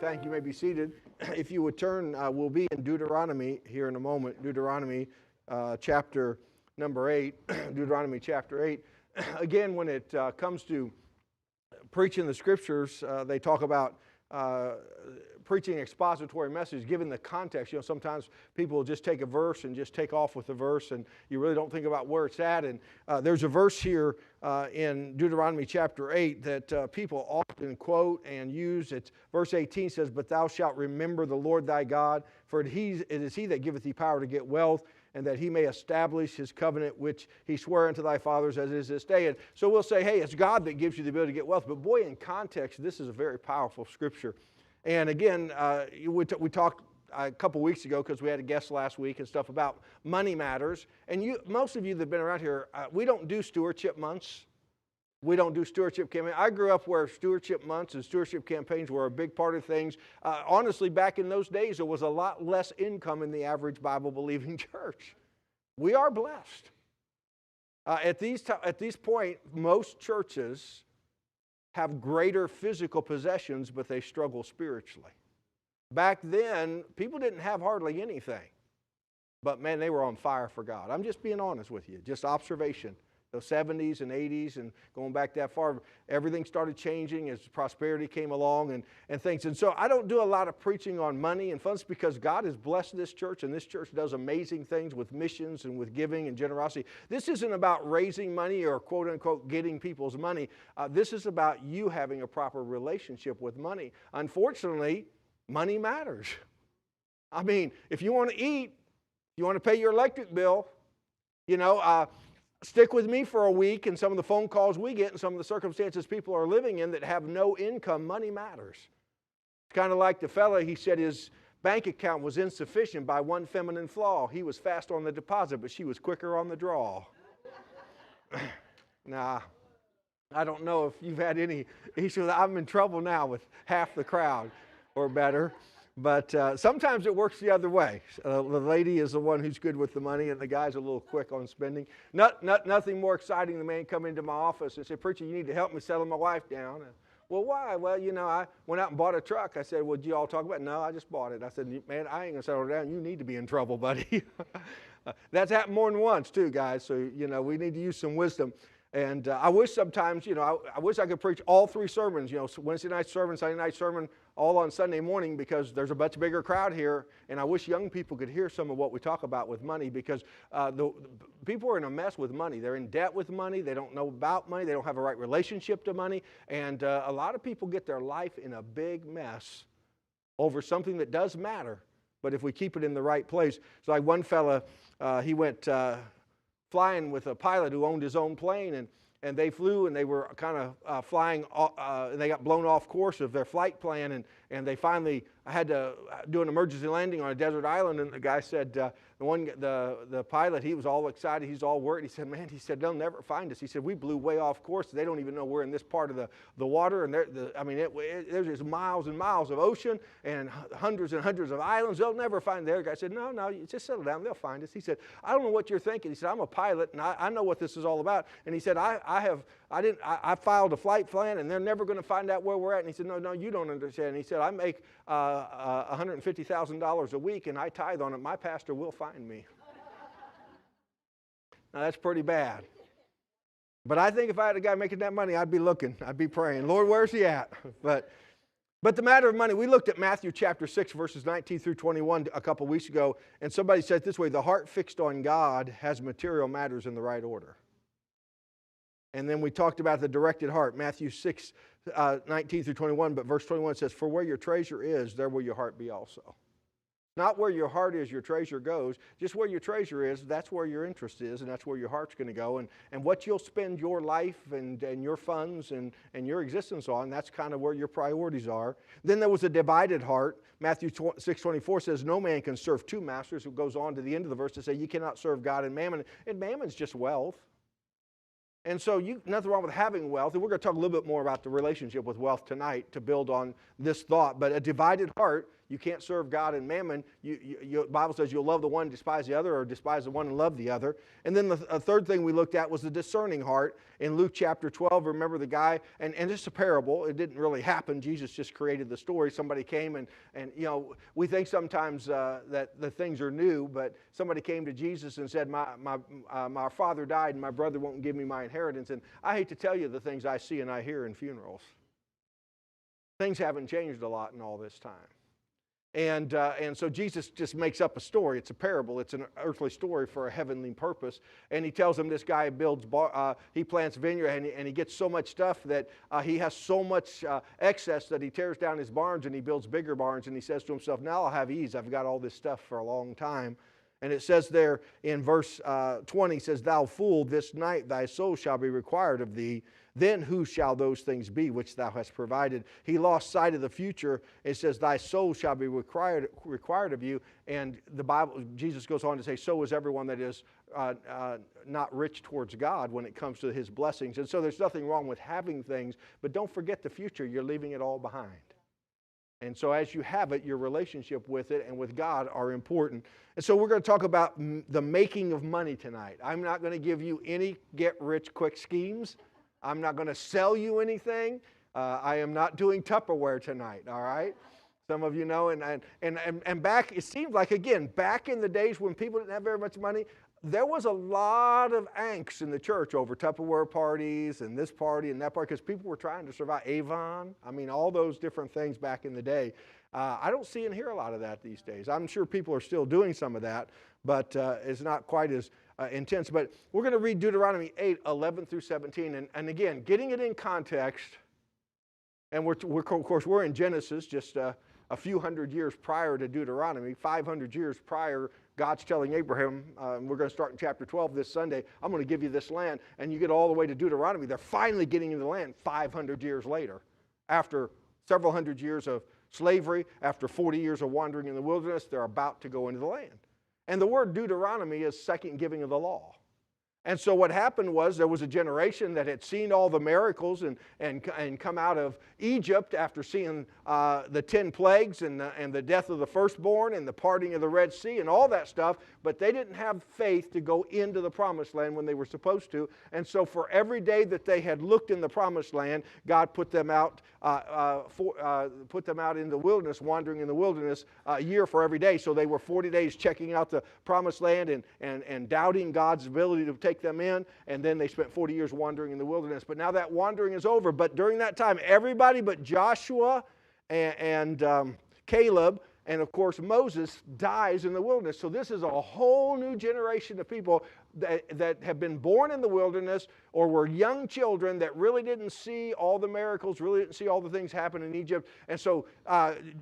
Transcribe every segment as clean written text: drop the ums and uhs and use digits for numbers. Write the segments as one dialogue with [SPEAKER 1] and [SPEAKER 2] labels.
[SPEAKER 1] Thank you. You may be seated. If you would turn, we'll be in Deuteronomy here in a moment. Deuteronomy chapter number 8. Deuteronomy chapter 8. Again, when it comes to preaching the scriptures, they talk about preaching expository message, given the context. You know, sometimes people will just take a verse and just take off with the verse, and you really don't think about where it's at. And there's a verse here in Deuteronomy chapter 8 that people often quote and use. It's verse 18 says, "But thou shalt remember the Lord thy God, for it is he that giveth thee power to get wealth, and that he may establish his covenant which he sware unto thy fathers as it is this day." And so we'll say, hey, it's God that gives you the ability to get wealth. But boy, in context, this is a very powerful scripture. And again, we talked a couple weeks ago, because we had a guest last week and stuff about money matters. And most of you that have been around here, we don't do stewardship months. We don't do stewardship campaigns. I grew up where stewardship months and stewardship campaigns were a big part of things. Honestly, back in those days, there was a lot less income in the average Bible-believing church. We are blessed. At this point, most churches have greater physical possessions, but they struggle spiritually. Back then, people didn't have hardly anything. But man, they were on fire for God. I'm just being honest with you, just observation. The 70s and 80s and going back that far, everything started changing as prosperity came along and things. And so I don't do a lot of preaching on money and funds, because God has blessed this church, and this church does amazing things with missions and with giving and generosity. This isn't about raising money or quote unquote getting people's money. This is about you having a proper relationship with money. Unfortunately, money matters. I mean, if you want to eat, you want to pay your electric bill, stick with me for a week, and some of the phone calls we get and some of the circumstances people are living in that have no income, money matters. It's kind of like the fella, he said his bank account was insufficient by one feminine flaw. He was fast on the deposit, but she was quicker on the draw. Nah, I don't know if you've had any issues. I'm in trouble now with half the crowd or better. But sometimes it works the other way. The lady is the one who's good with the money, and the guy's a little quick on spending. Nothing more exciting than a man come into my office and say, "Preacher, you need to help me settle my wife down." Well, why? Well, I went out and bought a truck. I said, "Well, did you all talk about it?" "No, I just bought it." I said, "Man, I ain't going to settle down. You need to be in trouble, buddy." That's happened more than once, too, guys. So, we need to use some wisdom. And I wish sometimes, I wish I could preach all three sermons, Wednesday night sermon, Sunday night sermon, all on Sunday morning, because there's a much bigger crowd here. And I wish young people could hear some of what we talk about with money, because the people are in a mess with money. They're in debt with money. They don't know about money. They don't have a right relationship to money. And a lot of people get their life in a big mess over something that does matter. But if we keep it in the right place. It's like one fella, he went flying with a pilot who owned his own plane, and they flew, and they were kind of flying, and they got blown off course of their flight plan, and they finally had to do an emergency landing on a desert island. And the guy said, the pilot, he was all excited, he's all worried. He said, "Man," he said, "they'll never find us." He said, "We blew way off course. They don't even know we're in this part of the water, and there's just miles and miles of ocean and hundreds and hundreds of islands. They'll never find." The other guy said, No, you just settle down. They'll find us." He said, "I don't know what you're thinking." He said, "I'm a pilot, and I know what this is all about." And he said, I filed a flight plan, and they're never going to find out where we're at." And he said, No, you don't understand." And he said, "I make $150,000 a week, and I tithe on it. My pastor will find me." Now, that's pretty bad. But I think if I had a guy making that money, I'd be looking. I'd be praying, "Lord, where's he at?" But the matter of money, we looked at Matthew chapter 6, verses 19 through 21 a couple weeks ago, and somebody said it this way: the heart fixed on God has material matters in the right order. And then we talked about the directed heart, Matthew 6, 19 through 21, but verse 21 says, "For where your treasure is, there will your heart be also." Not where your heart is, your treasure goes. Just where your treasure is, that's where your interest is, and that's where your heart's going to go. And what you'll spend your life and your funds and your existence on, that's kind of where your priorities are. Then there was a divided heart. Matthew 6:24 says, "No man can serve two masters." It goes on to the end of the verse to say, you cannot serve God and mammon. And mammon's just wealth. And so nothing wrong with having wealth. And we're going to talk a little bit more about the relationship with wealth tonight to build on this thought. But a divided heart, You can't serve God and mammon. The Bible says you'll love the one, despise the other, or despise the one and love the other. And then the third thing we looked at was the discerning heart. In Luke chapter 12, remember the guy, and it's a parable. It didn't really happen. Jesus just created the story. Somebody came and we think sometimes that the things are new, but somebody came to Jesus and said, my father died and my brother won't give me my inheritance. And I hate to tell you the things I see and I hear in funerals. Things haven't changed a lot in all this time. And so Jesus just makes up a story. It's a parable. It's an earthly story for a heavenly purpose. And he tells him this guy he plants vineyard and he gets so much stuff that he has so much excess that he tears down his barns and he builds bigger barns. And he says to himself, now I'll have ease. I've got all this stuff for a long time. And it says there in verse 20, it says, thou fool, this night thy soul shall be required of thee. Then who shall those things be which thou hast provided? He lost sight of the future. It says, thy soul shall be required of you. And the Bible, Jesus goes on to say, so is everyone that is not rich towards God when it comes to his blessings. And so there's nothing wrong with having things, but don't forget the future. You're leaving it all behind. And so as you have it, your relationship with it and with God are important. And so we're going to talk about the making of money tonight. I'm not going to give you any get-rich-quick schemes. I'm not going to sell you anything. I am not doing Tupperware tonight, all right? Some of you know, and back, it seems like, again, back in the days when people didn't have very much money, there was a lot of angst in the church over Tupperware parties and this party and that party because people were trying to survive. Avon, I mean, all those different things back in the day. I don't see and hear a lot of that these days. I'm sure people are still doing some of that, but it's not quite as intense. But we're going to read Deuteronomy 8, 11 through 17. And again, getting it in context, and of course, we're in Genesis, just a few hundred years prior to Deuteronomy, 500 years prior. God's telling Abraham, we're going to start in chapter 12 this Sunday, I'm going to give you this land. And you get all the way to Deuteronomy. They're finally getting into the land 500 years later. After several hundred years of slavery, after 40 years of wandering in the wilderness, they're about to go into the land. And the word Deuteronomy is second giving of the law. And so what happened was there was a generation that had seen all the miracles and come out of Egypt after seeing the 10 plagues and the death of the firstborn and the parting of the Red Sea and all that stuff, but they didn't have faith to go into the promised land when they were supposed to. And so for every day that they had looked in the promised land, God put them out in the wilderness, wandering in the wilderness a year for every day. So they were 40 days checking out the promised land and doubting God's ability to take them in, and then they spent 40 years wandering in the wilderness. But now that wandering is over. But during that time, everybody but Joshua and Caleb and, of course, Moses dies in the wilderness. So this is a whole new generation of people that have been born in the wilderness or were young children that really didn't see all the miracles, really didn't see all the things happen in Egypt. And so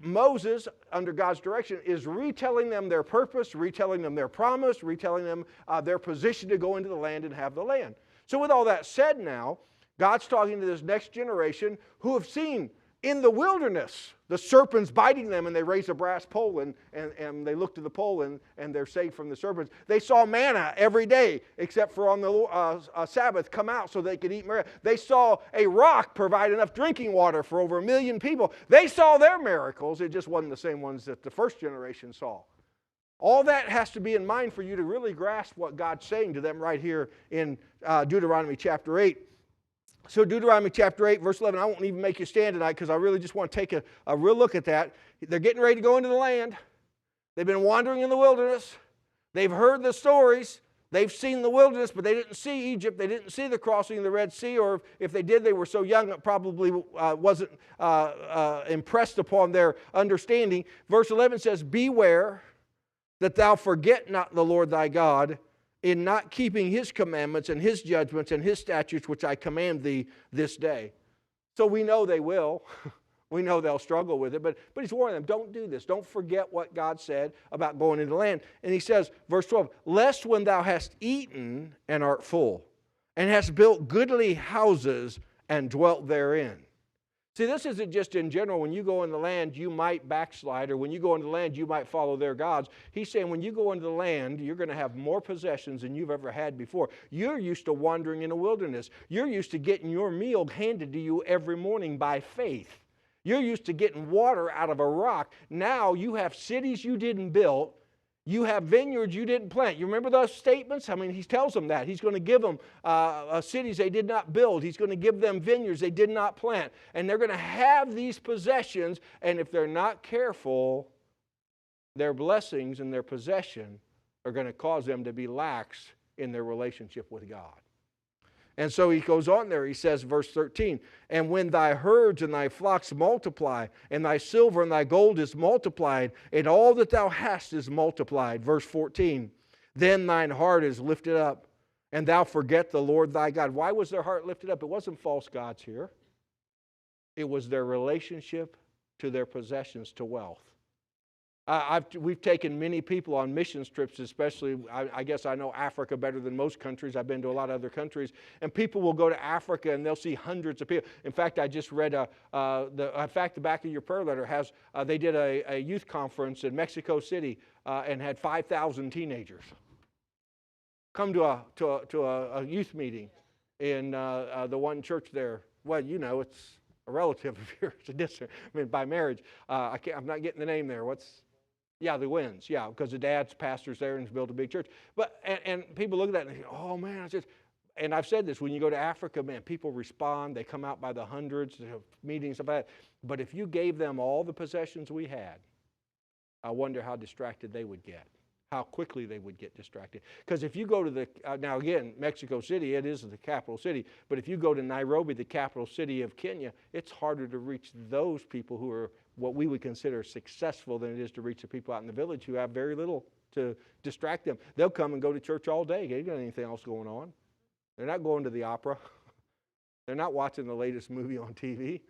[SPEAKER 1] Moses, under God's direction, is retelling them their purpose, retelling them their promise, retelling them their position to go into the land and have the land. So with all that said now, God's talking to this next generation who have seen in the wilderness the serpents biting them, and they raise a brass pole and they look to the pole and they're saved from the serpents. They saw manna every day except for on the Sabbath come out so they could eat manna. They saw a rock provide enough drinking water for over 1 million people. They saw their miracles. It just wasn't the same ones that the first generation saw. All that has to be in mind for you to really grasp what God's saying to them right here in Deuteronomy chapter 8. So Deuteronomy chapter 8, verse 11, I won't even make you stand tonight because I really just want to take a real look at that. They're getting ready to go into the land. They've been wandering in the wilderness. They've heard the stories. They've seen the wilderness, but they didn't see Egypt. They didn't see the crossing of the Red Sea, or if they did, they were so young it probably wasn't impressed upon their understanding. Verse 11 says, beware that thou forget not the Lord thy God, in not keeping his commandments and his judgments and his statutes, which I command thee this day. So we know they will. We know they'll struggle with it, but he's warning them, don't do this. Don't forget what God said about going into the land. And he says, verse 12, lest when thou hast eaten and art full, and hast built goodly houses and dwelt therein. See, this isn't just in general. When you go into the land, you might backslide, or when you go into the land, you might follow their gods. He's saying when you go into the land, you're going to have more possessions than you've ever had before. You're used to wandering in the wilderness. You're used to getting your meal handed to you every morning by faith. You're used to getting water out of a rock. Now you have cities you didn't build. You have vineyards you didn't plant. You remember those statements? I mean, he tells them that. He's going to give them cities they did not build. He's going to give them vineyards they did not plant. And they're going to have these possessions, and if they're not careful, their blessings and their possession are going to cause them to be lax in their relationship with God. And so he goes on there, he says, verse 13, and when thy herds and thy flocks multiply, and thy silver and thy gold is multiplied, and all that thou hast is multiplied, verse 14, then thine heart is lifted up, and thou forget the Lord thy God. Why was their heart lifted up? It wasn't false gods here. It was their relationship to their possessions, to wealth. We've taken many people on missions trips, especially, I guess I know Africa better than most countries. I've been to a lot of other countries. And people will go to Africa and they'll see hundreds of people. In fact, I just read, the back of your prayer letter has, they did a youth conference in Mexico City and had 5,000 teenagers come to a youth meeting in the one church there. Well, you know, it's a relative of yours, a distant, I mean, by marriage. I'm not getting the name there. Yeah, the Winds, yeah, because the dad's pastor's there and has built a big church. But and people look at that and they go, oh man, and I've said this, when you go to Africa, man, people respond, they come out by the hundreds, they have meetings, stuff like that. But if you gave them all the possessions we had, I wonder how distracted they would get, how quickly they would get distracted. Because if you go to now again, Mexico City, it is the capital city, but if you go to Nairobi, the capital city of Kenya, it's harder to reach those people who are what we would consider successful than it is to reach the people out in the village who have very little to distract them. They'll come and go to church all day. They don't got anything else going on. They're not going to the opera. They're not watching the latest movie on TV.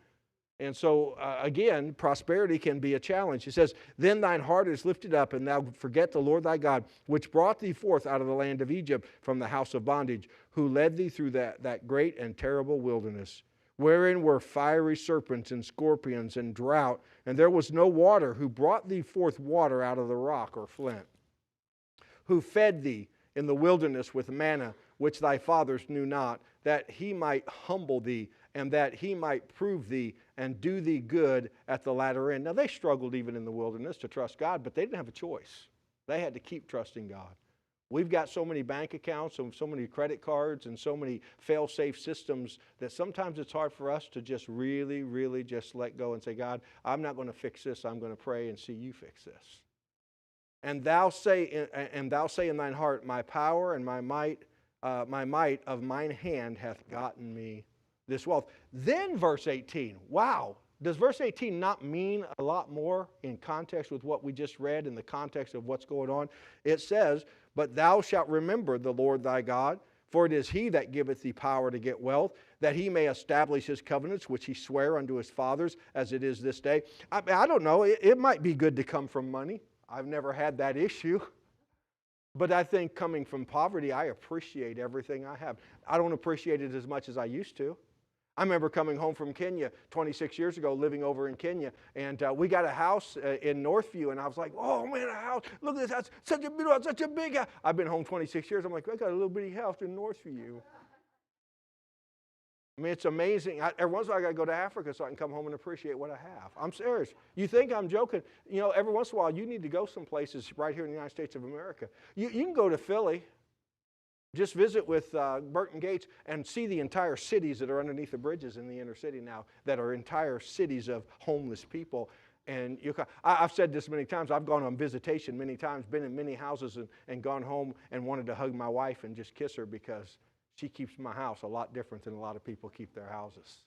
[SPEAKER 1] And so, again, prosperity can be a challenge. It says, then thine heart is lifted up, and thou forget the Lord thy God, which brought thee forth out of the land of Egypt from the house of bondage, who led thee through that great and terrible wilderness, wherein were fiery serpents and scorpions and drought, and there was no water, who brought thee forth water out of the rock or flint, who fed thee in the wilderness with manna, which thy fathers knew not, that he might humble thee, and that he might prove thee, and do thee good at the latter end. Now they struggled even in the wilderness to trust God, but they didn't have a choice. They had to keep trusting God. We've got so many bank accounts and so many credit cards and so many fail-safe systems that sometimes it's hard for us to just really, really just let go and say, God, I'm not going to fix this. I'm going to pray and see you fix this. And thou say in thine heart, my power and my might of mine hand hath gotten me this wealth. Then verse 18, wow. Does verse 18 not mean a lot more in context with what we just read, in the context of what's going on? It says, but thou shalt remember the Lord thy God, for it is he that giveth thee power to get wealth, that he may establish his covenants, which he sware unto his fathers, as it is this day. I don't know, it might be good to come from money. I've never had that issue. But I think coming from poverty, I appreciate everything I have. I don't appreciate it as much as I used to. I remember coming home from Kenya 26 years ago, living over in Kenya, and we got a house in Northview, and I was like, oh man, a house, look at this house, such a big house. I've been home 26 years, I'm like, I got a little bitty house in Northview. I mean, it's amazing. Every once in a while I got to go to Africa so I can come home and appreciate what I have. I'm serious. You think I'm joking? You know, every once in a while you need to go some places right here in the United States of America. You can go to Philly. Just visit with Burton Gates and see the entire cities that are underneath the bridges in the inner city now that are entire cities of homeless people. And I've said this many times. I've gone on visitation many times, been in many houses and gone home and wanted to hug my wife and just kiss her because she keeps my house a lot different than a lot of people keep their houses.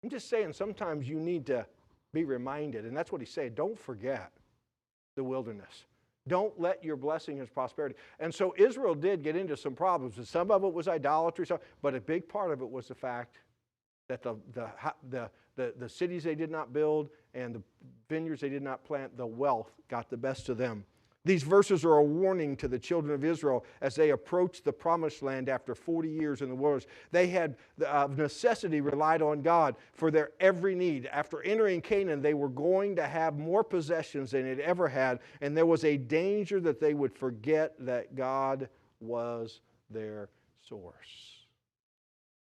[SPEAKER 1] I'm just saying sometimes you need to be reminded, and that's what he's saying. Don't forget the wilderness. Don't let your blessing as prosperity. And so Israel did get into some problems. And some of it was idolatry, but a big part of it was the fact that the cities they did not build and the vineyards they did not plant, the wealth got the best of them. These verses are a warning to the children of Israel as they approached the promised land after 40 years in the wilderness. They had of necessity relied on God for their every need. After entering Canaan, they were going to have more possessions than they'd ever had, and there was a danger that they would forget that God was their source.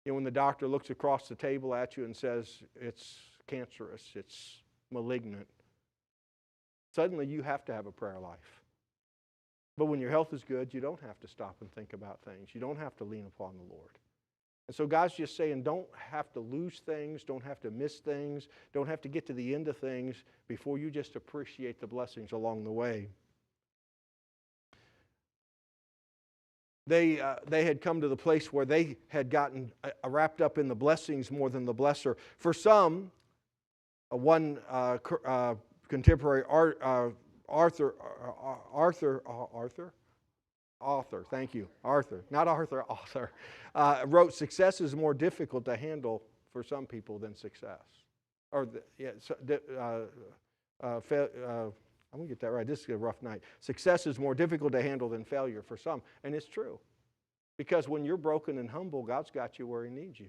[SPEAKER 1] You know, when the doctor looks across the table at you and says, it's cancerous, it's malignant. Suddenly you have to have a prayer life. But when your health is good, you don't have to stop and think about things. You don't have to lean upon the Lord. And so God's just saying, don't have to lose things, don't have to miss things, don't have to get to the end of things before you just appreciate the blessings along the way. They had come to the place where they had gotten wrapped up in the blessings more than the blesser. For some, one contemporary author, wrote, success is more difficult to handle for some people than success. I'm going to get that right. This is a rough night. Success is more difficult to handle than failure for some. And it's true. Because when you're broken and humble, God's got you where He needs you.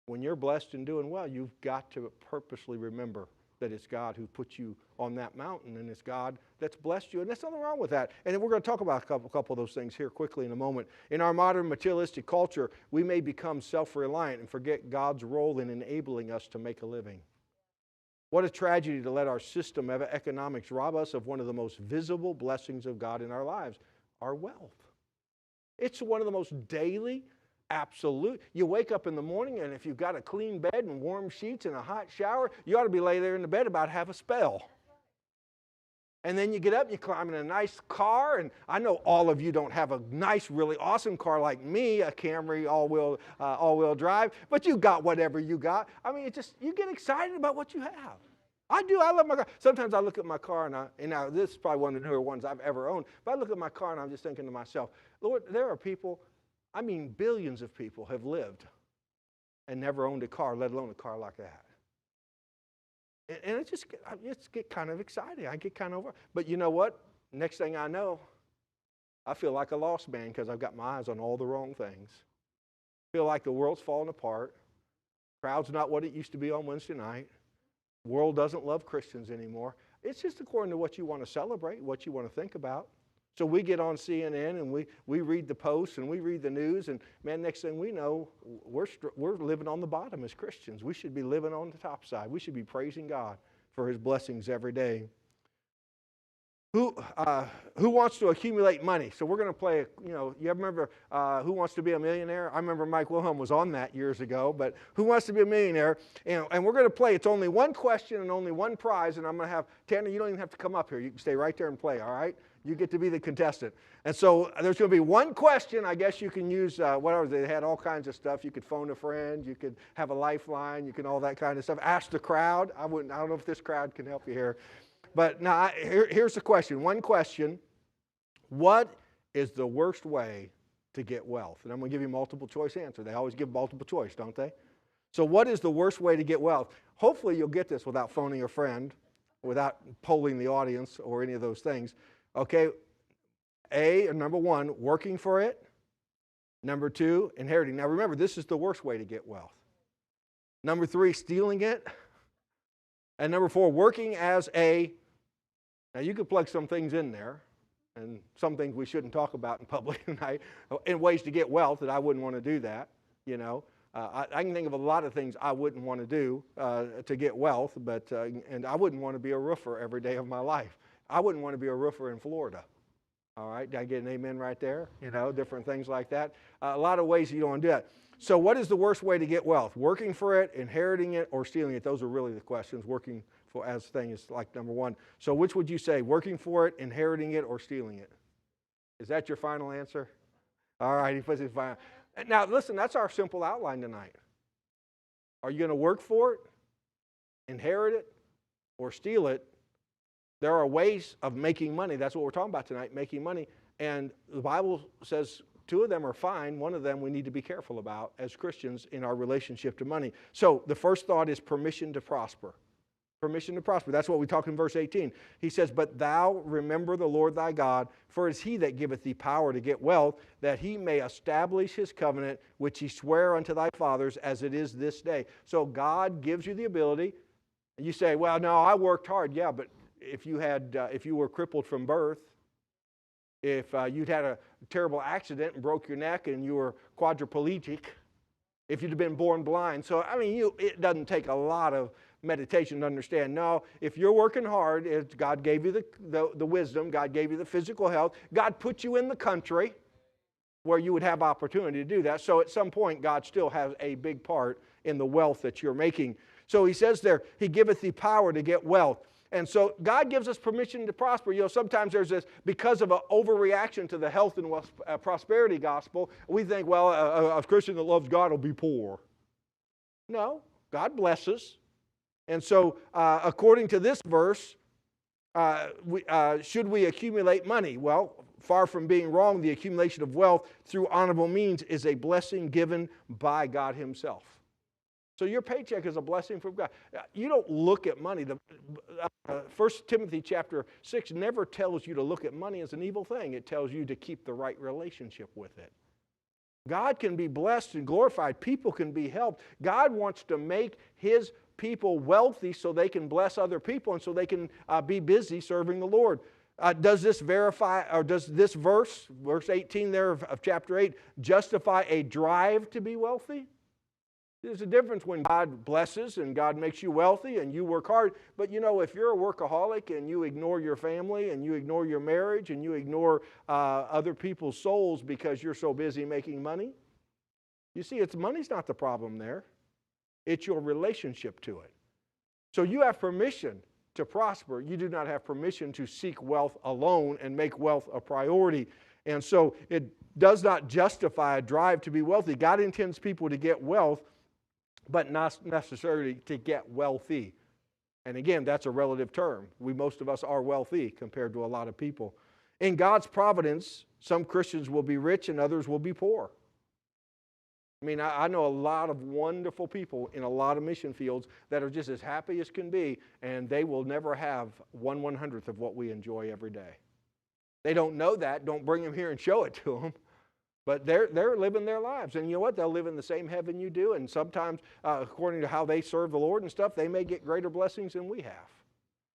[SPEAKER 1] When you're blessed and doing well, you've got to purposely remember that it's God who put you on that mountain, and it's God that's blessed you, and there's nothing wrong with that. And we're going to talk about a couple of those things here quickly in a moment. In our modern materialistic culture, we may become self-reliant and forget God's role in enabling us to make a living. What a tragedy to let our system of economics rob us of one of the most visible blessings of God in our lives, our wealth. It's one of the most daily, absolute. You wake up in the morning, and if you've got a clean bed and warm sheets and a hot shower, you ought to be laying there in the bed about half a spell. And then you get up, you climb in a nice car, and I know all of you don't have a nice, really awesome car like me, a Camry all-wheel drive, but you got whatever you got. I mean, you get excited about what you have. I do. I love my car. Sometimes I look at my car, and now this is probably one of the newer ones I've ever owned, but I look at my car and I'm just thinking to myself, Lord, there are people, I mean billions of people have lived and never owned a car, let alone a car like that. And it just get kind of exciting. I get kind of over. But you know what? Next thing I know, I feel like a lost man because I've got my eyes on all the wrong things. I feel like the world's falling apart. Crowd's not what it used to be on Wednesday night. The world doesn't love Christians anymore. It's just according to what you want to celebrate, what you want to think about. So we get on CNN and we read the posts and we read the news, and man, next thing we know, we're living on the bottom as Christians. We should be living on the top side. We should be praising God for His blessings every day. Who wants to accumulate money? So we're going to play, you remember Who Wants to Be a Millionaire? I remember Mike Wilhelm was on that years ago, but Who Wants to Be a Millionaire? And we're going to play. It's only one question and only one prize, and I'm going to have, Tanner, you don't even have to come up here. You can stay right there and play, all right? You get to be the contestant. And so there's going to be one question. I guess you can use whatever. They had all kinds of stuff. You could phone a friend. You could have a lifeline. You can all that kind of stuff. Ask the crowd. I don't know if this crowd can help you here. But now, here's the question. One question. What is the worst way to get wealth? And I'm going to give you multiple choice answer. They always give multiple choice, don't they? So what is the worst way to get wealth? Hopefully you'll get this without phoning a friend, without polling the audience or any of those things. Okay, number one, working for it. Number two, inheriting. Now remember, this is the worst way to get wealth. Number three, stealing it. And number four, working as a, now you could plug some things in there, and some things we shouldn't talk about in public tonight, in ways to get wealth that I wouldn't want to do that, I can think of a lot of things I wouldn't want to do to get wealth, but and I wouldn't want to be a roofer every day of my life. I wouldn't want to be a roofer in Florida. All right, did I get an amen right there? Different things like that. A lot of ways you don't want to do that. So what is the worst way to get wealth? Working for it, inheriting it, or stealing it? Those are really the questions. Working for as thing is like number one. So which would you say? Working for it, inheriting it, or stealing it? Is that your final answer? All right, he puts his final. Now listen, that's our simple outline tonight. Are you going to work for it, inherit it, or steal it? There are ways of making money. That's what we're talking about tonight, making money. And the Bible says two of them are fine. One of them we need to be careful about as Christians in our relationship to money. So the first thought is permission to prosper. Permission to prosper. That's what we talk in verse 18. He says, "But thou remember the Lord thy God, for it is He that giveth thee power to get wealth, that He may establish His covenant, which He sware unto thy fathers, as it is this day." So God gives you the ability. And you say, "Well, no, I worked hard." Yeah, but if you were crippled from birth, if you'd had a terrible accident and broke your neck and you were quadriplegic, if you'd have been born blind. So, I mean, it doesn't take a lot of meditation to understand, no, if you're working hard, God gave you the wisdom, God gave you the physical health, God put you in the country where you would have opportunity to do that. So at some point, God still has a big part in the wealth that you're making. So he says there, he giveth thee power to get wealth. And so God gives us permission to prosper. You know, sometimes there's this, because of an overreaction to the health and prosperity gospel, we think, well, a Christian that loves God will be poor. No, God blesses. And so according to this verse, should we accumulate money? Well, far from being wrong, the accumulation of wealth through honorable means is a blessing given by God himself. So your paycheck is a blessing from God. You don't look at money. 1 Timothy chapter 6 never tells you to look at money as an evil thing. It tells you to keep the right relationship with it. God can be blessed and glorified. People can be helped. God wants to make his people wealthy so they can bless other people and so they can be busy serving the Lord. Does this verify, or does this verse 18 there of chapter 8, justify a drive to be wealthy? There's a difference when God blesses and God makes you wealthy and you work hard. But you know, if you're a workaholic and you ignore your family and you ignore your marriage and you ignore other people's souls because you're so busy making money, you see, money's not the problem there. It's your relationship to it. So you have permission to prosper. You do not have permission to seek wealth alone and make wealth a priority. And so it does not justify a drive to be wealthy. God intends people to get wealth, but not necessarily to get wealthy. And again, that's a relative term. Most of us are wealthy compared to a lot of people. In God's providence, some Christians will be rich and others will be poor. I mean, I know a lot of wonderful people in a lot of mission fields that are just as happy as can be, and they will never have 1/100th of what we enjoy every day. They don't know that. Don't bring them here and show it to them. But they're living their lives. And you know what? They'll live in the same heaven you do. And sometimes, according to how they serve the Lord and stuff, they may get greater blessings than we have.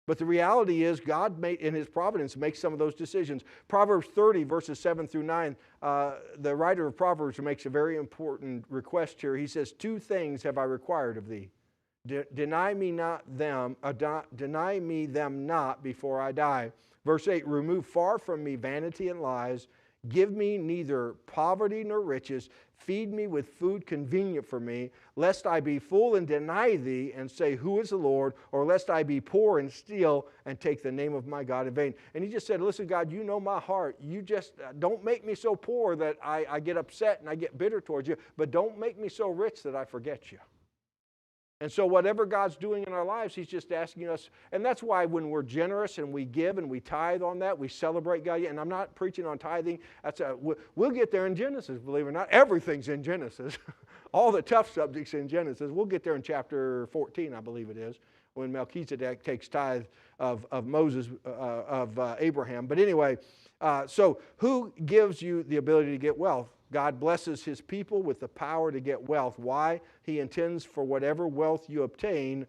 [SPEAKER 1] But the reality is God, in his providence, makes some of those decisions. Proverbs 30, verses 7 through 9, the writer of Proverbs makes a very important request here. He says, 2 things have I required of thee. Deny me them not before I die. Verse 8, remove far from me vanity and lies. Give me neither poverty nor riches. Feed me with food convenient for me, lest I be full and deny thee and say, who is the Lord? Or lest I be poor and steal and take the name of my God in vain. And he just said, listen, God, you know my heart. You just don't make me so poor that I get upset and I get bitter towards you, but don't make me so rich that I forget you. And so whatever God's doing in our lives, he's just asking us. And that's why when we're generous and we give and we tithe on that, we celebrate God. And I'm not preaching on tithing. We'll get there in Genesis, believe it or not. Everything's in Genesis. All the tough subjects in Genesis. We'll get there in chapter 14, I believe it is, when Melchizedek takes tithe of Abraham. But anyway, so who gives you the ability to get wealth? God blesses his people with the power to get wealth. Why? He intends for whatever wealth you obtain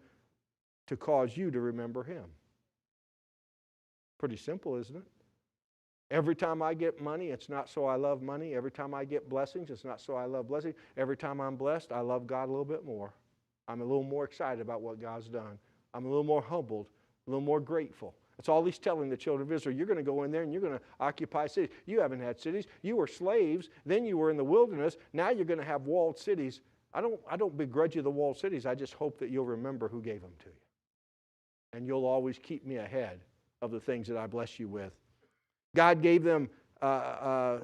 [SPEAKER 1] to cause you to remember him. Pretty simple, isn't it? Every time I get money, it's not so I love money. Every time I get blessings, it's not so I love blessings. Every time I'm blessed, I love God a little bit more. I'm a little more excited about what God's done. I'm a little more humbled, a little more grateful. That's all he's telling the children of Israel. You're going to go in there and you're going to occupy cities. You haven't had cities. You were slaves. Then you were in the wilderness. Now you're going to have walled cities. I don't begrudge you the walled cities. I just hope that you'll remember who gave them to you. And you'll always keep me ahead of the things that I bless you with. God gave them,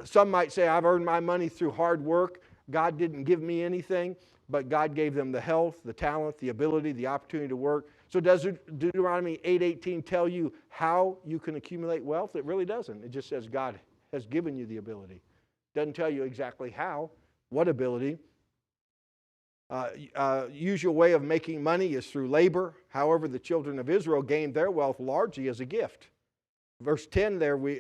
[SPEAKER 1] some might say, I've earned my money through hard work. God didn't give me anything, but God gave them the health, the talent, the ability, the opportunity to work. So does Deuteronomy 8:18 tell you how you can accumulate wealth? It really doesn't. It just says God has given you the ability. It doesn't tell you exactly how, what ability. Usual way of making money is through labor. However, the children of Israel gained their wealth largely as a gift. Verse 10 there, we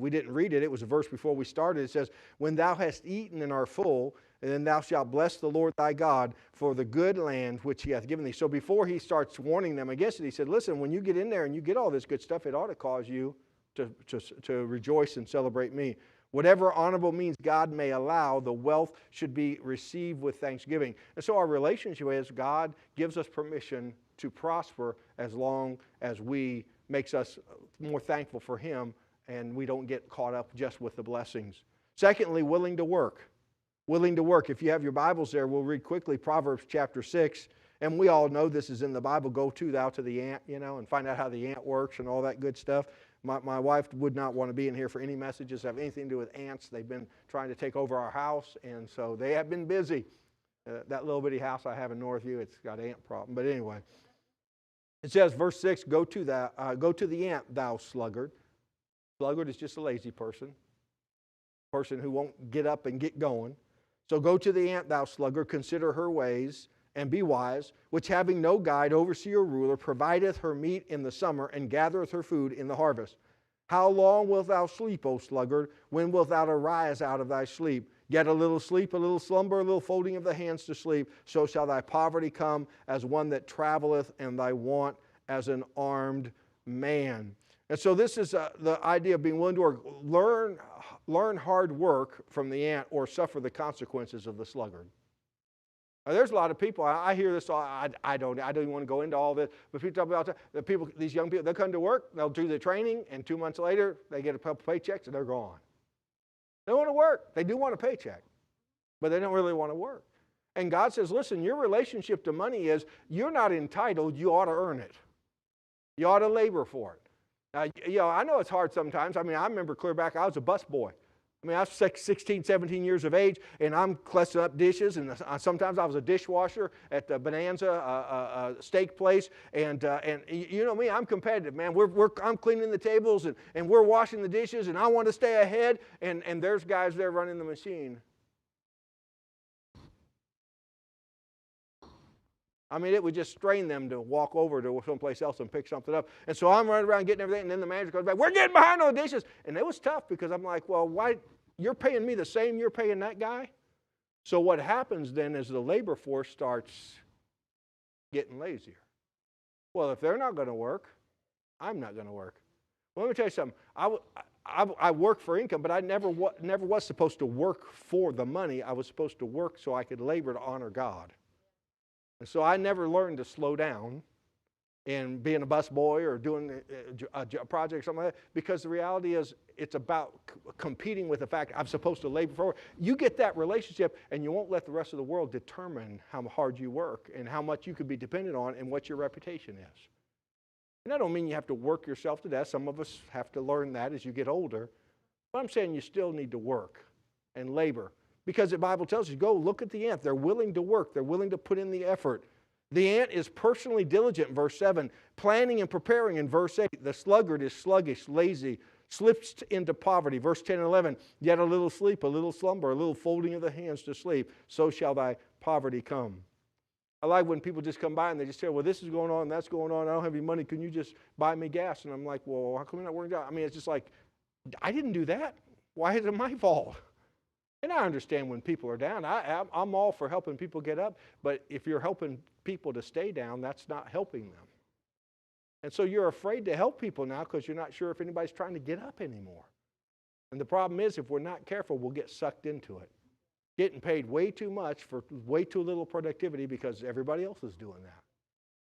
[SPEAKER 1] didn't read it. It was a verse before we started. It says, when thou hast eaten and are full, and then thou shalt bless the Lord thy God for the good land which he hath given thee. So before he starts warning them against it, he said, listen, when you get in there and you get all this good stuff, it ought to cause you to rejoice and celebrate me. Whatever honorable means God may allow, the wealth should be received with thanksgiving. And so our relationship is God gives us permission to prosper as long as makes us more thankful for Him and we don't get caught up just with the blessings. Secondly, willing to work. Willing to work. If you have your Bibles there, we'll read quickly Proverbs chapter 6. And we all know this is in the Bible. Go thou to the ant, and find out how the ant works and all that good stuff. My wife would not want to be in here for any messages that have anything to do with ants. They've been trying to take over our house, and so they have been busy. That little bitty house I have in Northview, it's got an ant problem. But anyway, it says, verse 6, go to the ant, thou sluggard. Sluggard is just a lazy person who won't get up and get going. So go to the ant, thou sluggard, consider her ways, and be wise, which having no guide, overseer, or ruler, provideth her meat in the summer, and gathereth her food in the harvest. How long wilt thou sleep, O sluggard? When wilt thou arise out of thy sleep? Get a little sleep, a little slumber, a little folding of the hands to sleep. So shall thy poverty come as one that traveleth, and thy want as an armed man. And so this is the idea of being willing to work. Learn hard work from the ant, or suffer the consequences of the sluggard. Now, there's a lot of people, I hear this, I don't even want to go into all this, but people talk about the people, these young people, they'll come to work, they'll do the training, and 2 months later, they get a couple paychecks and they're gone. They don't want to work. They do want a paycheck, but they don't really want to work. And God says, listen, your relationship to money is, you're not entitled, you ought to earn it. You ought to labor for it. Now, I know it's hard sometimes. I mean, I remember clear back, I was a bus boy. I mean, I was 16, 17 years of age, and I'm collecting up dishes, and sometimes I was a dishwasher at the Bonanza steak place, and you know me, I'm competitive, man. I'm cleaning the tables, and we're washing the dishes, and I want to stay ahead, and there's guys there running the machine. I mean, it would just strain them to walk over to someplace else and pick something up. And so I'm running around getting everything, and then the manager comes back, we're getting behind on the dishes. And it was tough because I'm like, well, why? You're paying me the same you're paying that guy? So what happens then is the labor force starts getting lazier. Well, if they're not going to work, I'm not going to work. Well, let me tell you something. I work for income, but I never was supposed to work for the money. I was supposed to work so I could labor to honor God. And so I never learned to slow down in being a bus boy or doing a project or something like that, because the reality is it's about competing with the fact I'm supposed to labor for it. You get that relationship, and you won't let the rest of the world determine how hard you work and how much you could be dependent on and what your reputation is. And I don't mean you have to work yourself to death. Some of us have to learn that as you get older. But I'm saying you still need to work and labor. Because the Bible tells you, go look at the ant. They're willing to work. They're willing to put in the effort. The ant is personally diligent in verse 7, planning and preparing in verse 8. The sluggard is sluggish, lazy, slips into poverty. Verse 10 and 11, yet a little sleep, a little slumber, a little folding of the hands to sleep, so shall thy poverty come. I like when people just come by and they just say, well, this is going on, that's going on, I don't have any money, can you just buy me gas? And I'm like, well, how come you're not working out? I mean, it's just like, I didn't do that. Why is it my fault? And I understand when people are down. I'm all for helping people get up, but if you're helping people to stay down, that's not helping them. And so you're afraid to help people now because you're not sure if anybody's trying to get up anymore. And the problem is, if we're not careful, we'll get sucked into it. Getting paid way too much for way too little productivity because everybody else is doing that.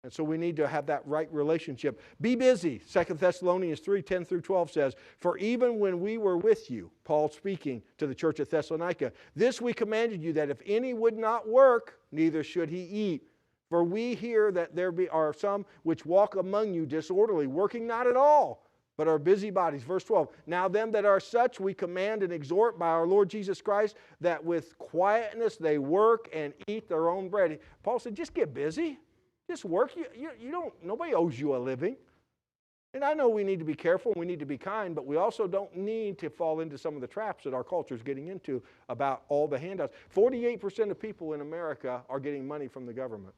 [SPEAKER 1] And so we need to have that right relationship. Be busy. 2 Thessalonians 3:10 through 12 says, for even when we were with you, Paul speaking to the church at Thessalonica, this we commanded you, that if any would not work, neither should he eat. For we hear that there are some which walk among you disorderly, working not at all, but are busybodies. Verse 12, now them that are such we command and exhort by our Lord Jesus Christ, that with quietness they work and eat their own bread. Paul said, just get busy. Just work. You don't, nobody owes you a living. And I know we need to be careful, we need to be kind, but we also don't need to fall into some of the traps that our culture is getting into about all the handouts. 48% of people in America are getting money from the government.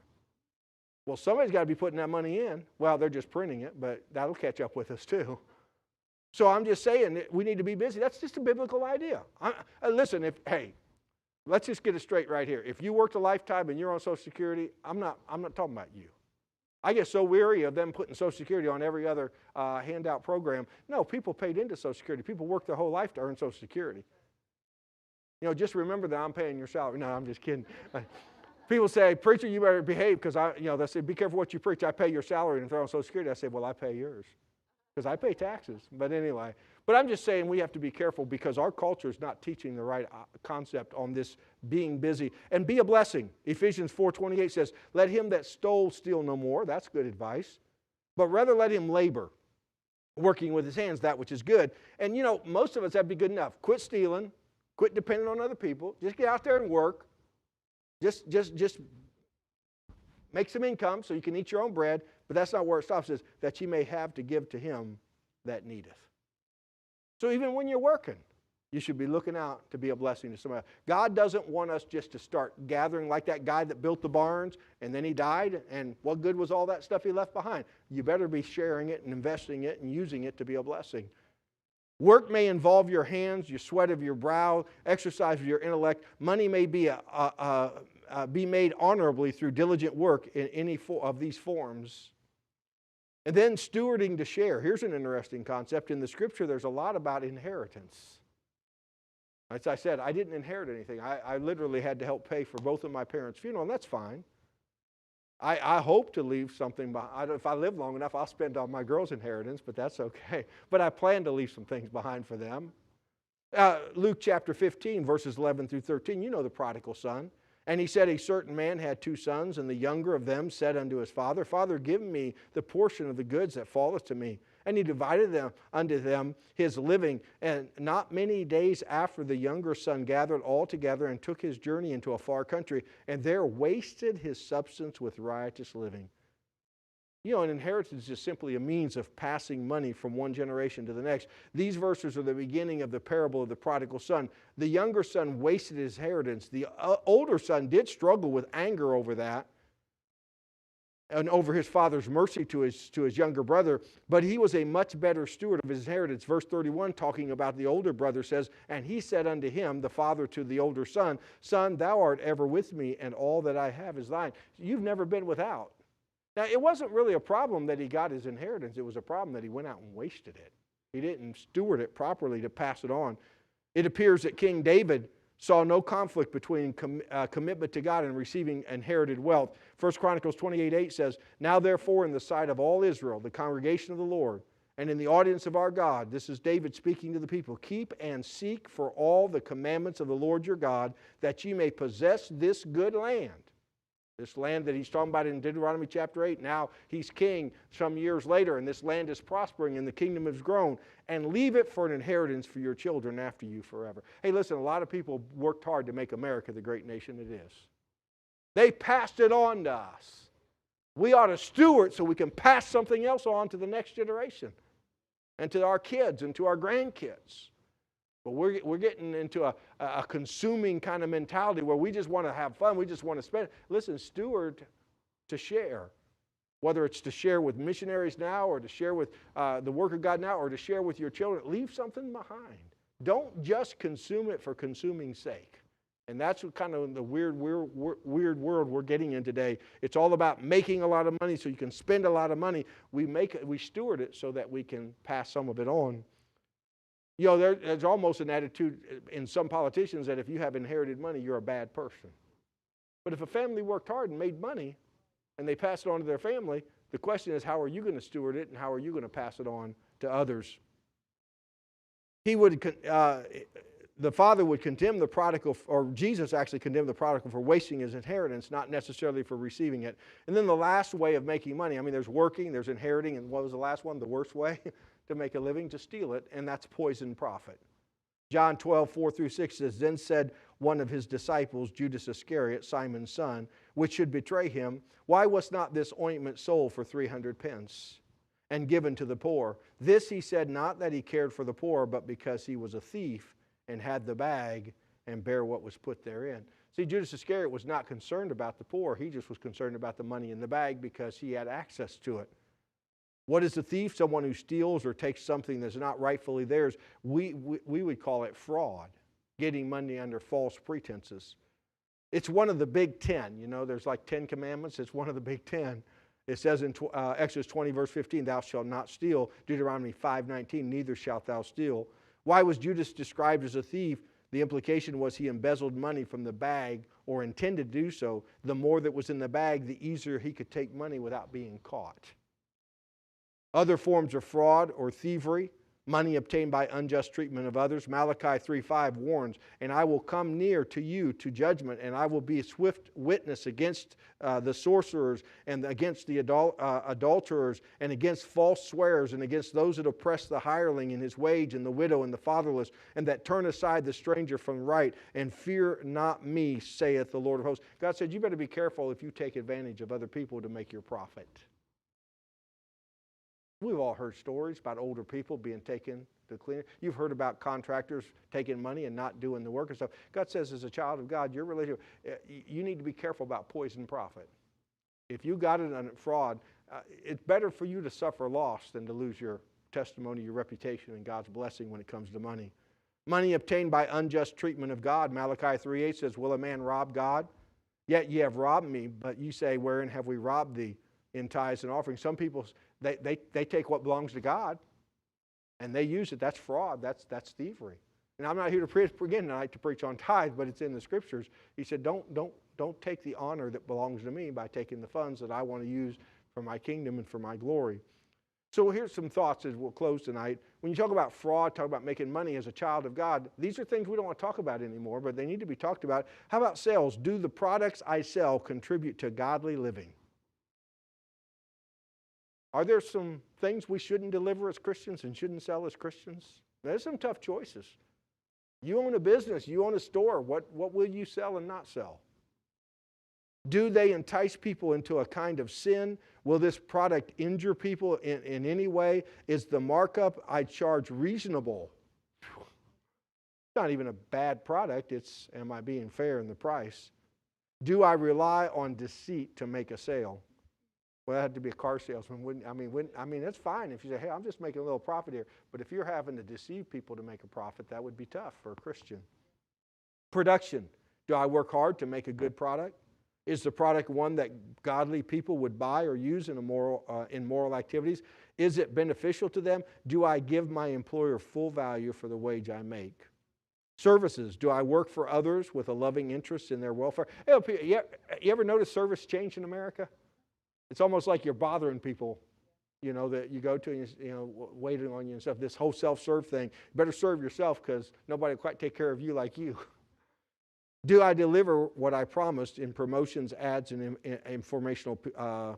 [SPEAKER 1] Well, somebody's got to be putting that money in. Well, they're just printing it, but that'll catch up with us too. So I'm just saying that we need to be busy. That's just a biblical idea. Listen, let's just get it straight right here. If you worked a lifetime and you're on Social Security, I'm not talking about you. I get so weary of them putting Social Security on every other handout program. No, people paid into Social Security. People worked their whole life to earn Social Security. You know, just remember that I'm paying your salary. No, I'm just kidding. People say, preacher, you better behave because they say, be careful what you preach. I pay your salary and throw on Social Security. I say, well, I pay yours because I pay taxes. But anyway, but I'm just saying we have to be careful because our culture is not teaching the right concept on this being busy. And be a blessing. Ephesians 4:28 says, let him that stole steal no more. That's good advice. But rather let him labor, working with his hands that which is good. And most of us, that'd be good enough. Quit stealing. Quit depending on other people. Just get out there and work. Just make some income so you can eat your own bread. But that's not where it stops. It says, that ye may have to give to him that needeth. So even when you're working, you should be looking out to be a blessing to somebody. God doesn't want us just to start gathering like that guy that built the barns and then he died, and what good was all that stuff he left behind? You better be sharing it and investing it and using it to be a blessing. Work may involve your hands, your sweat of your brow, exercise of your intellect. Money may be made honorably through diligent work in any of these forms. And then stewarding to share. Here's an interesting concept. In the Scripture, there's a lot about inheritance. As I said, I didn't inherit anything. I literally had to help pay for both of my parents' funeral, and that's fine. I hope to leave something behind. If I live long enough, I'll spend all my girls' inheritance, but that's okay. But I plan to leave some things behind for them. Luke chapter 15, verses 11 through 13, you know the prodigal son. And he said, a certain man had 2 sons, and the younger of them said unto his father, Father, give me the portion of the goods that falleth to me. And he divided them unto them his living. And not many days after, the younger son gathered all together and took his journey into a far country, and there wasted his substance with riotous living. An inheritance is simply a means of passing money from one generation to the next. These verses are the beginning of the parable of the prodigal son. The younger son wasted his inheritance. The older son did struggle with anger over that and over his father's mercy to his younger brother, but he was a much better steward of his inheritance. Verse 31, talking about the older brother, says, and he said unto him, the father to the older son, Son, thou art ever with me, and all that I have is thine. You've never been without. Now, it wasn't really a problem that he got his inheritance. It was a problem that he went out and wasted it. He didn't steward it properly to pass it on. It appears that King David saw no conflict between commitment to God and receiving inherited wealth. 1 Chronicles 28:8 says, Now therefore in the sight of all Israel, the congregation of the Lord, and in the audience of our God, this is David speaking to the people, keep and seek for all the commandments of the Lord your God, that ye may possess this good land. This land that he's talking about in Deuteronomy chapter 8. Now he's king some years later, and this land is prospering, and the kingdom has grown. And leave it for an inheritance for your children after you forever. Hey, listen, a lot of people worked hard to make America the great nation it is. They passed it on to us. We ought to steward so we can pass something else on to the next generation, and to our kids, and to our grandkids. But we're getting into a consuming kind of mentality where we just want to have fun. We just want to spend. Listen, steward to share. Whether it's to share with missionaries now, or to share with the work of God now, or to share with your children. Leave something behind. Don't just consume it for consuming's sake. And that's what kind of the weird world we're getting in today. It's all about making a lot of money so you can spend a lot of money. We steward it so that we can pass some of it on. There's almost an attitude in some politicians that if you have inherited money, you're a bad person. But if a family worked hard and made money, and they pass it on to their family, the question is, how are you going to steward it, and how are you going to pass it on to others? The father would condemn the prodigal, or Jesus actually condemned the prodigal for wasting his inheritance, not necessarily for receiving it. And then the last way of making money, there's working, there's inheriting, and what was the last one? The worst way to make a living, to steal it, and that's poison profit. John 12:4-6 says, Then said one of his disciples, Judas Iscariot, Simon's son, which should betray him, Why was not this ointment sold for 300 pence and given to the poor? This he said not that he cared for the poor, but because he was a thief and had the bag and bare what was put therein. See, Judas Iscariot was not concerned about the poor. He just was concerned about the money in the bag because he had access to it. What is a thief? Someone who steals or takes something that's not rightfully theirs. We would call it fraud, getting money under false pretenses. It's one of the big 10. There's like 10 commandments. It's one of the big 10. It says in Exodus 20, verse 15, Thou shalt not steal. Deuteronomy 5:19, Neither shalt thou steal. Why was Judas described as a thief? The implication was he embezzled money from the bag or intended to do so. The more that was in the bag, the easier he could take money without being caught. Other forms of fraud or thievery, money obtained by unjust treatment of others. Malachi 3:5 warns, "And I will come near to you to judgment, and I will be a swift witness against the sorcerers and against the adulterers and against false swearers and against those that oppress the hireling and his wage and the widow and the fatherless and that turn aside the stranger from right, and fear not me, saith the Lord of hosts." God said, you better be careful if you take advantage of other people to make your profit. We've all heard stories about older people being taken to clean. You've heard about contractors taking money and not doing the work and stuff. God says, as a child of God, your relationship, you need to be careful about poison profit. If you got it on fraud, it's better for you to suffer loss than to lose your testimony, your reputation, and God's blessing when it comes to money. Money obtained by unjust treatment of God. Malachi 3:8 says, "Will a man rob God? Yet ye have robbed me, but ye say, wherein have we robbed thee? In tithes and offerings." Some people, they take what belongs to God and they use it. That's fraud. That's thievery. And I'm not here to preach again tonight to preach on tithes, but it's in the scriptures. He said, don't take the honor that belongs to me by taking the funds that I want to use for my kingdom and for my glory. So here's some thoughts as we'll close tonight. When you talk about fraud, talk about making money as a child of God, these are things we don't want to talk about anymore, but they need to be talked about. How about sales? Do the products I sell contribute to godly living? Are there some things we shouldn't deliver as Christians and shouldn't sell as Christians? There's some tough choices. You own a business, you own a store. What will you sell and not sell? Do they entice people into a kind of sin? Will this product injure people in any way? Is the markup I charge reasonable? It's not even a bad product. It's, am I being fair in the price? Do I rely on deceit to make a sale? Well, that had to be a car salesman. I mean, it's fine if you say, hey, I'm just making a little profit here. But if you're having to deceive people to make a profit, that would be tough for a Christian. Production. Do I work hard to make a good product? Is the product one that godly people would buy or use in moral activities? Is it beneficial to them? Do I give my employer full value for the wage I make? Services. Do I work for others with a loving interest in their welfare? Hey, you ever notice service change in America? It's almost like you're bothering people, that you go to and, waiting on you and stuff. This whole self-serve thing. You better serve yourself because nobody will quite take care of you like you. Do I deliver what I promised in promotions, ads, and informational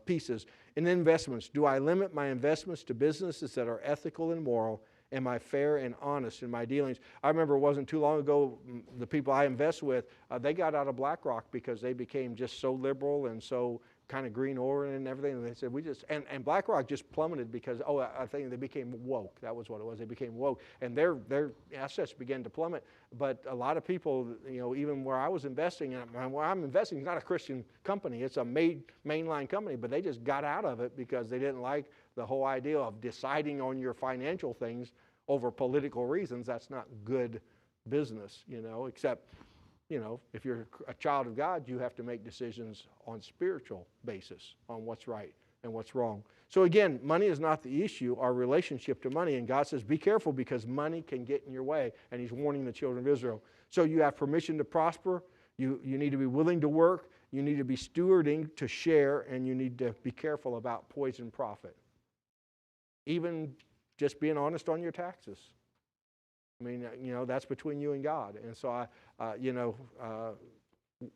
[SPEAKER 1] pieces? In investments, do I limit my investments to businesses that are ethical and moral? Am I fair and honest in my dealings? I remember it wasn't too long ago, the people I invest with, they got out of BlackRock because they became just so liberal and so kind of green oriented and everything. And they said, and BlackRock just plummeted because, I think they became woke. That was what it was. They became woke. And their assets began to plummet. But a lot of people, even where I was investing, and where I'm investing is not a Christian company. It's a mainline company. But they just got out of it because they didn't like the whole idea of deciding on your financial things over political reasons. That's not good business, except if you're a child of God, you have to make decisions on spiritual basis, on what's right and what's wrong. So again, money is not the issue, our relationship to money. And God says, be careful because money can get in your way. And He's warning the children of Israel. So you have permission to prosper. You need to be willing to work. You need to be stewarding to share. And you need to be careful about poison profit. Even just being honest on your taxes. I mean, that's between you and God. And so,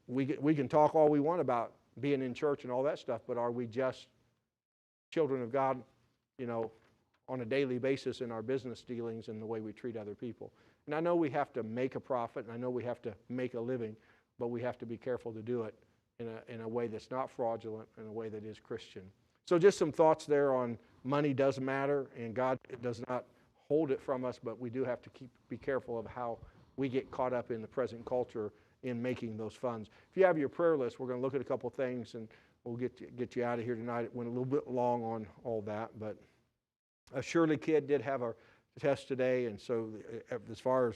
[SPEAKER 1] we can talk all we want about being in church and all that stuff, but are we just children of God, on a daily basis in our business dealings and the way we treat other people? And I know we have to make a profit, and I know we have to make a living, but we have to be careful to do it in a way that's not fraudulent, in a way that is Christian. So just some thoughts there on money does matter, and God does not hold it from us, but we do have to be careful of how we get caught up in the present culture in making those funds. If you have your prayer list, we're going to look at a couple things, and we'll get you out of here tonight. It went a little bit long on all that, but Shirley Kidd did have a test today, and so as far as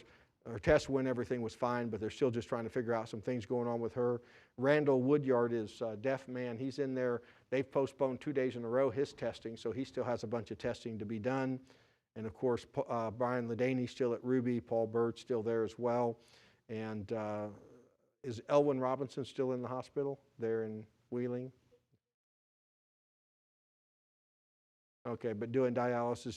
[SPEAKER 1] her test went, everything was fine, but they're still just trying to figure out some things going on with her. Randall Woodyard is a deaf man. He's in there. They've postponed 2 days in a row his testing, so he still has a bunch of testing to be done. And of course, Brian Ledaney still at Ruby, Paul Bird still there as well. And is Elwyn Robinson still in the hospital there in Wheeling? Okay, but doing dialysis